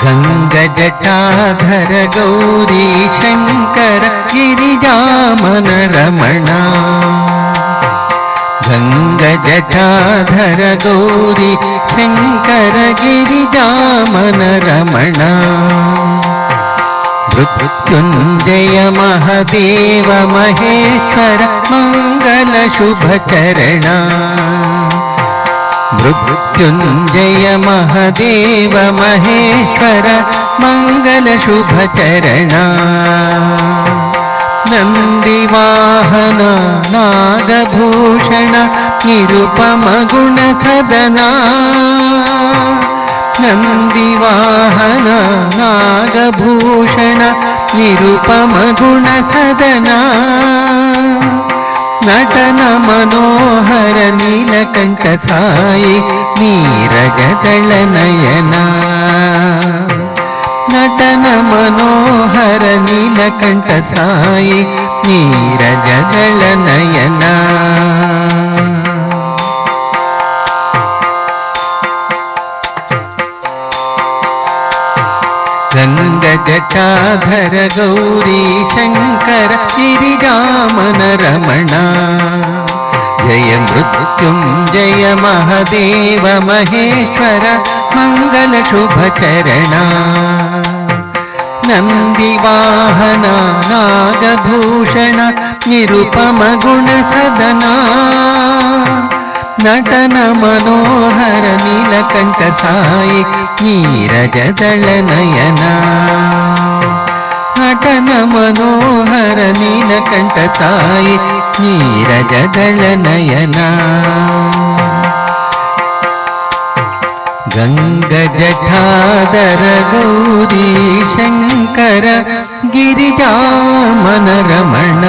ಗಂಗಜಟಾಧರ ಗೌರಿ ಶಂಕರ ಗಿರಿಜಾಮನ ರಮಣ. ಗಂಗಜಟಾಧರ ಗೌರಿ ಶಂಕರ ಗಿರಿಜಾಮನ ರಮಣ. ಮೃತ್ಯುಂಜಯ ಮಹದೇವ ಮಹೇಶ್ವರ ಮಂಗಲ ಶುಭ ಚರಣ. ಮೃತ್ಯುಂಜಯ ಮಹದೇವ ಮಹೇಶ್ವರ ಮಂಗಲ ಶುಭ ಚರಣ. ನಂದಿವಾಹನ ನಾಗಭೂಷಣ ನಿರುಪಮ ಗುಣ ಸದನ. ನಂದಿವಾಹನ ನಾಗಭೂಷಣ ನಿರುಪಮ ಗುಣ ಸದನ. ನಟನ ಮನೋಹರ ನೀಲಕಂಠ ಸಾಯಿ ನೀರಜದಳ ನಯನ. ನಟನ ಮನೋಹರ ನೀಲಕಂಠ ಸಾಯಿ ನೀರಜದಳ ನಯನ. ಗಂಗಜಟಾಧರ ಗೌರಿ ಶಂಕರ ಗಿರಿಜಾಮನ ರಮಣ. ಜಯ ಮೃತ್ಯುಂಜಯ ಮಹದೇವ ಮಹೇಶ್ವರ ಮಂಗಲ ಶುಭ ಚರಣ. ನಂದಿವಾಹನ ನಾಗಭೂಷಣ ನಿರುಪಮ ಗುಣ ಸದನ. ನಟನ ಮನೋಹರ ನೀಲಕಂಠ ಸಾಯಿ ನೀರಜದಳ ನಯನ. ನಟನ ಮನೋಹರ ನೀಲಕಂಠ ಸಾಯಿ ನೀರಜದಳ ನಯನ. ಗಂಗಜಟಾಧರ ಗೌರಿ ಶಂಕರ ಗಿರಿಜಾಮನ ರಮಣ.